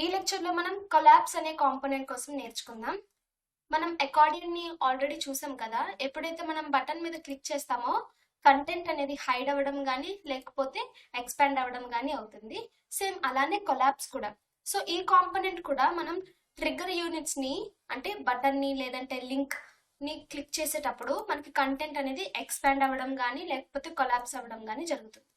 ఈ లెక్చర్లో మనం కొలాప్స్ అనే కాంపోనెంట్ కోసం నేర్చుకుందాం. మనం అకార్డియన్ని ఆల్రెడీ చూసాం కదా. ఎప్పుడైతే మనం బటన్ మీద క్లిక్ చేస్తామో కంటెంట్ అనేది హైడ్ అవ్వడం కానీ లేకపోతే ఎక్స్పాండ్ అవ్వడం కానీ అవుతుంది. సేమ్ అలానే కొలాప్స్ కూడా. సో ఈ కాంపోనెంట్ కూడా మనం ట్రిగ్గర్ యూనిట్స్ ని అంటే బటన్ ని లేదంటే లింక్ ని క్లిక్ చేసేటప్పుడు మనకి కంటెంట్ అనేది ఎక్స్పాండ్ అవ్వడం కానీ లేకపోతే కొలాప్స్ అవ్వడం కానీ జరుగుతుంది.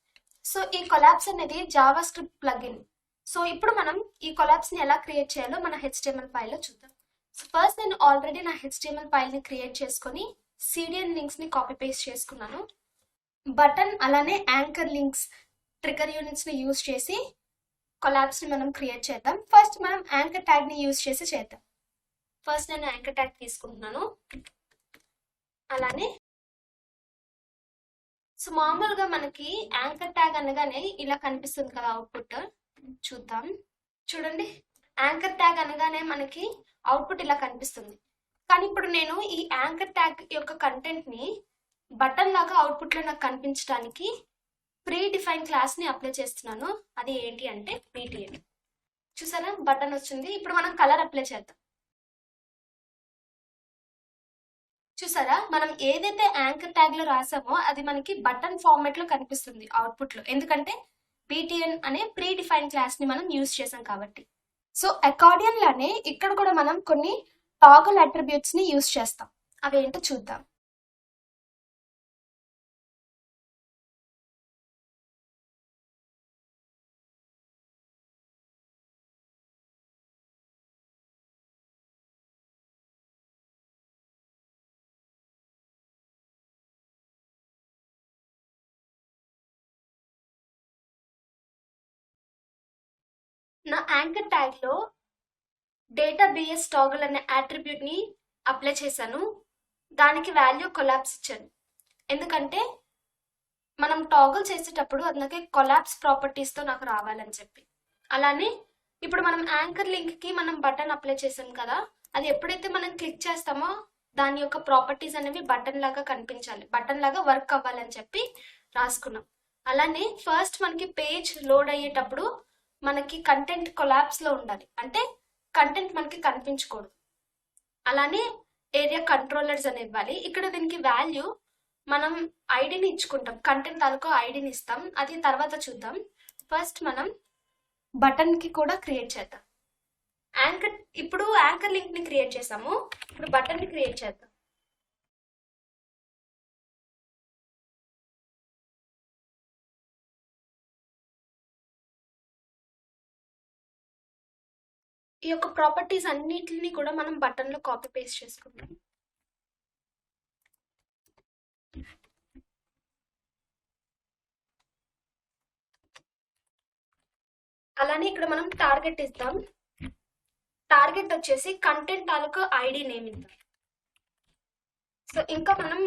సో ఈ కొలాప్స్ అనేది జావా స్క్రిప్ట్ ప్లగిన్. సో ఇప్పుడు మనం ఈ కొలాప్స్ ని ఎలా క్రియేట్ చేయాలో మన HTML ఫైల్లో చూద్దాం. సో ఫస్ట్ నేను ఆల్రెడీ నా HTML ఫైల్ ని క్రియేట్ చేసుకొని CDN లింక్స్ ని కాపీ పేస్ట్ చేసుకున్నాను. బటన్ అలానే యాంకర్ లింక్స్ ట్రిగ్గర్ యూనిట్స్ ని యూజ్ చేసి కొలాప్స్ ని మనం క్రియేట్ చేద్దాం. ఫస్ట్ మనం యాంకర్ ట్యాగ్ ని యూజ్ చేసి చేద్దాం. ఫస్ట్ నేను యాంకర్ ట్యాగ్ తీసుకుంటున్నాను. అలానే సో మామూలుగా మనకి యాంకర్ ట్యాగ్ అనగానే ఇలా కనిపిస్తుంది కదా అవుట్పుట్. చూద్దాం. చూడండి, యాంకర్ ట్యాగ్ అనగానే మనకి అవుట్పుట్ ఇలా కనిపిస్తుంది. కానీ ఇప్పుడు నేను ఈ యాంకర్ ట్యాగ్ యొక్క కంటెంట్ ని బటన్ లాగా అవుట్పుట్ లో నాకు కనిపించడానికి ప్రీ డిఫైన్ క్లాస్ ని అప్లై చేస్తున్నాను. అది ఏంటి అంటే BTN. చూసారా, బటన్ వచ్చింది. ఇప్పుడు మనం కలర్ అప్లై చేద్దాం. చూసారా, మనం ఏదైతే యాంకర్ ట్యాగ్ లో రాసామో అది మనకి బటన్ ఫార్మాట్ లో కనిపిస్తుంది అవుట్పుట్ లో. ఎందుకంటే BTN అనే ప్రీ డిఫైన్ క్లాస్ ని మనం యూజ్ చేసాం కాబట్టి. సో అకార్డియన్ లానే ఇక్కడ కూడా మనం కొన్ని టాగల్ అట్రిబ్యూట్స్ ని యూజ్ చేస్తాం. అవేంటో చూద్దాం. నా యాంకర్ ట్యాగ్ లో డేటాబేస్ టాగల్ అనే అట్రిబ్యూట్ ని అప్లై చేశాను. దానికి వాల్యూ కొలాప్స్ ఇచ్చాను. ఎందుకంటే మనం టాగల్ చేసేటప్పుడు అది నాకు కొలాప్స్ ప్రాపర్టీస్ తో నాకు రావాలని చెప్పి. అలానే ఇప్పుడు మనం యాంకర్ లింక్ కి మనం బటన్ అప్లై చేసాం కదా. అది ఎప్పుడైతే మనం క్లిక్ చేస్తామో దాని యొక్క ప్రాపర్టీస్ అనేవి బటన్ లాగా కనిపించాలి, బటన్ లాగా వర్క్ అవ్వాలని చెప్పి రాసుకున్నాం. అలానే ఫస్ట్ మనకి పేజ్ లోడ్ అయ్యేటప్పుడు మనకి కంటెంట్ కొలాప్స్ లో ఉండాలి, అంటే కంటెంట్ మనకి కనిపించకూడదు. అలానే ఏరియా కంట్రోలర్స్ అని ఇవ్వాలి. ఇక్కడ దీనికి వాల్యూ మనం ఐడిని ఇచ్చుకుంటాం, కంటెంట్ తాలూకు ఐడిని ఇస్తాం. అది తర్వాత చూద్దాం. ఫస్ట్ మనం బటన్ కి కూడా క్రియేట్ చేద్దాం. ఇప్పుడు యాంకర్ లింక్ ని క్రియేట్ చేసాము. ఇప్పుడు బటన్ ని క్రియేట్ చేద్దాం. ఈ యొక్క ప్రాపర్టీస్ అన్నిటిని కూడా మనం బటన్ లో కాపీ పేస్ట్ చేసుకుంటాం. అలానే ఇక్కడ మనం టార్గెట్ ఇద్దాం. టార్గెట్ వచ్చేసి కంటెంట్ తాలూకు ఐడి నేమ్ ఇద్దాం. సో ఇంకా మనం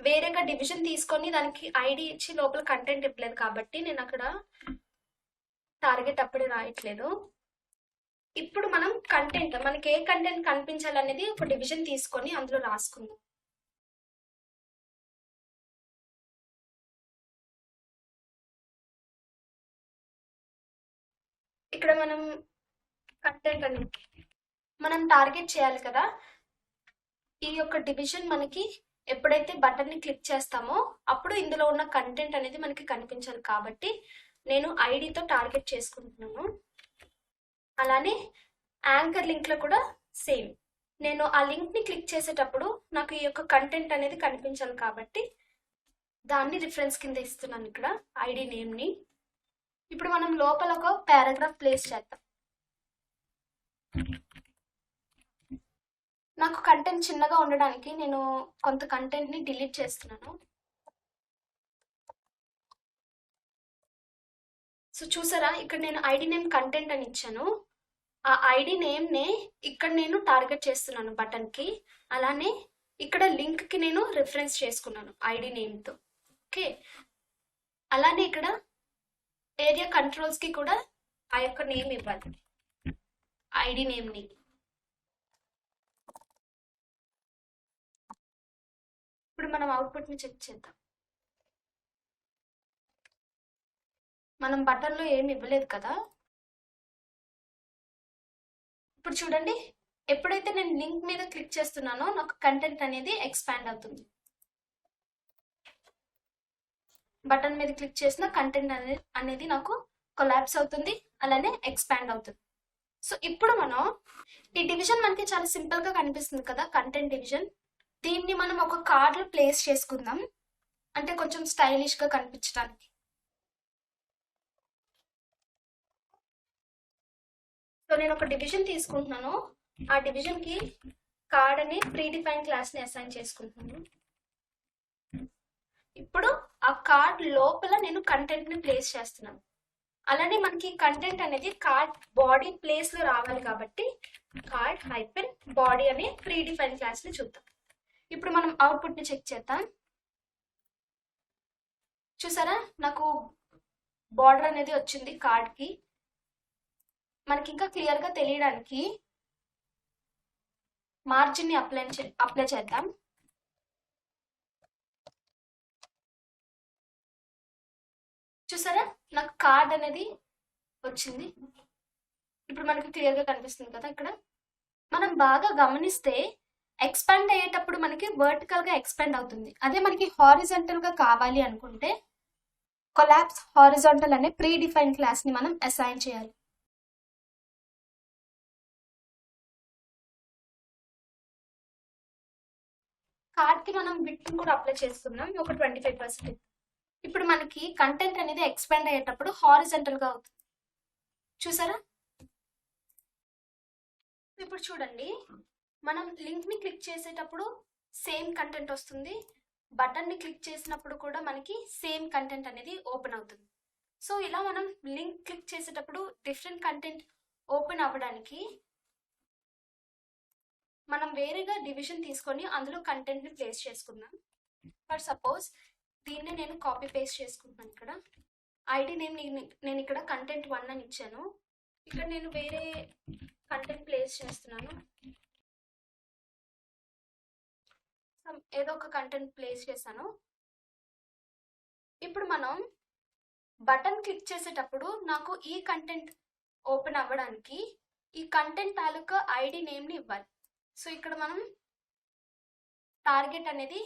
వేరేగా డివిజన్ తీసుకొని దానికి ఐడి ఇచ్చి లోపల కంటెంట్ ఇవ్వలేదు కాబట్టి నేను అక్కడ టార్గెట్ అప్పుడే రాయట్లేదు. ఇప్పుడు మనం కంటెంట్, మనకి ఏ కంటెంట్ కనిపించాలనేది ఒక డివిజన్ తీసుకొని అందులో రాసుకుందాం. ఇక్కడ మనం కంటెంట్ అని మనం టార్గెట్ చేయాలి కదా. ఈ యొక్క డివిజన్ మనకి ఎప్పుడైతే బటన్ ని క్లిక్ చేస్తామో అప్పుడు ఇందులో ఉన్న కంటెంట్ అనేది మనకి కనిపించాలి కాబట్టి నేను ఐడితో టార్గెట్ చేసుకుంటున్నాను. అలానే యాంకర్ లింక్ లో కూడా సేమ్, నేను ఆ లింక్ ని క్లిక్ చేసేటప్పుడు నాకు ఈ యొక్క కంటెంట్ అనేది కనిపించాలి కాబట్టి దాన్ని రిఫరెన్స్ కింద ఇస్తున్నాను ఇక్కడ ఐడి నేమ్ ని. ఇప్పుడు మనం లోపల ఒక పారాగ్రాఫ్ ప్లేస్ చేద్దాం. నాకు కంటెంట్ చిన్నగా ఉండడానికి నేను కొంత కంటెంట్ ని డిలీట్ చేస్తున్నాను. సో చూసారా, ఇక్కడ నేను ఐడి నేమ్ కంటెంట్ అని ఇచ్చాను. ఆ ఐడి నేమ్ నే ఇక్కడ నేను టార్గెట్ చేస్తున్నాను బటన్ కి. అలానే ఇక్కడ లింక్ కి నేను రిఫరెన్స్ చేసుకున్నాను ఐడి నేమ్ తో. ఓకే, అలానే ఇక్కడ ఏరియా కంట్రోల్స్ కి కూడా ఆ యొక్క నేమ్ ఇవ్వాలి, ఐడి నేమ్ ని. ఇప్పుడు మనం అవుట్పుట్ ని చెక్ చేద్దాం. మనం బటన్ లో ఏమి ఇవ్వలేదు కదా. ఇప్పుడు చూడండి, ఎప్పుడైతే నేను లింక్ మీద క్లిక్ చేస్తున్నానో నాకు కంటెంట్ అనేది ఎక్స్పాండ్ అవుతుంది. బటన్ మీద క్లిక్ చేసిన కంటెంట్ అనేది నాకు కొలాప్స్ అవుతుంది, అలానే ఎక్స్పాండ్ అవుతుంది. సో ఇప్పుడు మనం ఈ డివిజన్ మనకి చాలా సింపుల్ గా కనిపిస్తుంది కదా, కంటెంట్ డివిజన్. దీన్ని మనం ఒక కార్డ్ లో ప్లేస్ చేసుకుందాం, అంటే కొంచెం స్టైలిష్ గా కనిపించడానికి. సో నేను ఒక డివిజన్ తీసుకుంటున్నాను, ఆ డివిజన్ కి కార్డ్ అనే ప్రీ డిఫైన్ క్లాస్ ని అసైన్ చేసుకుంటున్నాను. ఇప్పుడు ఆ కార్డ్ లోపల నేను కంటెంట్ ని ప్లేస్ చేస్తున్నాను. అలానే మనకి కంటెంట్ అనేది కార్డ్ బాడీ ప్లేస్ లో రావాలి కాబట్టి కార్డ్ హైపెన్ బాడీ అనే ప్రీ డిఫైన్ క్లాస్ ని చూద్దాం. ఇప్పుడు మనం అవుట్పుట్ ని చెక్ చేద్దాం. చూసారా, నాకు బార్డర్ అనేది వచ్చింది కార్డ్ కి. మనకి ఇంకా క్లియర్ గా తెలియడానికి మార్జిన్ ని అప్లై చేద్దాం. చూసారా, నాకు కార్డ్ అనేది వచ్చింది. ఇప్పుడు మనకి క్లియర్ గా కనిపిస్తుంది కదా. ఇక్కడ మనం బాగా గమనిస్తే ఎక్స్పాండ్ అయ్యేటప్పుడు మనకి వర్టికల్ గా ఎక్స్పాండ్ అవుతుంది. అదే మనకి హారిజాంటల్ గా కావాలి అనుకుంటే కొలాప్స్ హారిజాంటల్ అనే ప్రీ డిఫైన్ క్లాస్ ని మనం అసైన్ చేయాలి. కార్డ్ కి మనం విడ్త్ కూడా అప్లై చేస్తున్నాం, ఒక 25%. ఇప్పుడు మనకి కంటెంట్ అనేది ఎక్స్పాండ్ అయ్యేటప్పుడు హారిజాంటల్ గా అవుతుంది. చూసారా, ఇప్పుడు చూడండి, మనం లింక్ ని క్లిక్ చేసేటప్పుడు సేమ్ కంటెంట్ వస్తుంది, బటన్ ని క్లిక్ చేసినప్పుడు కూడా మనకి సేమ్ కంటెంట్ అనేది ఓపెన్ అవుతుంది. సో ఇలా మనం లింక్ క్లిక్ చేసేటప్పుడు డిఫరెంట్ కంటెంట్ ఓపెన్ అవ్వడానికి మనం వేరేగా డివిజన్ తీసుకొని అందులో కంటెంట్ ని ప్లేస్ చేసుకుందాం. ఫర్ సపోజ్ దీన్ని నేను కాపీ పేస్ట్ చేసుకుంటున్నాను. ఇక్కడ ఐడి నేమ్ నేను ఇక్కడ కంటెంట్ 1 అని ఇచ్చాను. ఇక్కడ నేను వేరే కంటెంట్ ప్లేస్ చేస్తున్నాను, ఏదో ఒక కంటెంట్ ప్లేస్ చేశాను. ఇప్పుడు మనం బటన్ క్లిక్ చేసేటప్పుడు నాకు ఈ కంటెంట్ ఓపెన్ అవ్వడానికి ఈ కంటెంట్ తాలూకా ఐడి నేమ్ ని ఇవ్వాలి. సో ఇక్కడ మనం టార్గెట్ అనేది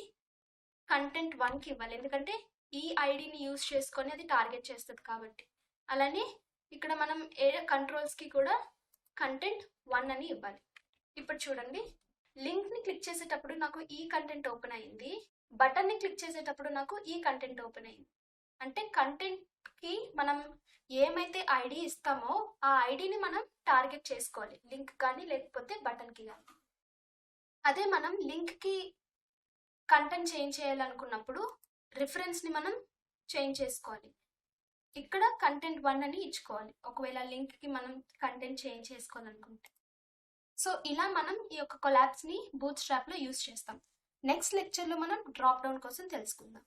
కంటెంట్ 1 కి ఇవ్వాలి, ఎందుకంటే ఈ ఐడిని యూజ్ చేసుకొని అది టార్గెట్ చేస్తుంది కాబట్టి. అలానే ఇక్కడ మనం ఏ కంట్రోల్స్ కి కూడా కంటెంట్ 1 అని ఇవ్వాలి. ఇప్పుడు చూడండి, లింక్ ని క్లిక్ చేసేటప్పుడు నాకు ఈ కంటెంట్ ఓపెన్ అయింది, బటన్ ని క్లిక్ చేసేటప్పుడు నాకు ఈ కంటెంట్ ఓపెన్ అయింది. అంటే కంటెంట్ కి మనం ఏమైతే ఐడి ఇస్తామో ఆ ఐడిని మనం టార్గెట్ చేసుకోవాలి, లింక్ కానీ లేకపోతే బటన్ కి కానీ. అదే మనం లింక్ కి కంటెంట్ చేంజ్ చేయాలనుకున్నప్పుడు రిఫరెన్స్ ని మనం చేంజ్ చేసుకోవాలి. ఇక్కడ కంటెంట్ 1 అని ఇచ్చుకోవాలి, ఒకవేళ లింక్ కి మనం కంటెంట్ చేంజ్ చేసుకోవాలనుకుంటే. సో ఇలా మనం ఈ యొక్క కొలాప్స్ ని బూట్ స్ట్రాప్ లో యూజ్ చేస్తాం. నెక్స్ట్ లెక్చర్ లో మనం డ్రాప్ డౌన్ కోసం తెలుసుకుందాం.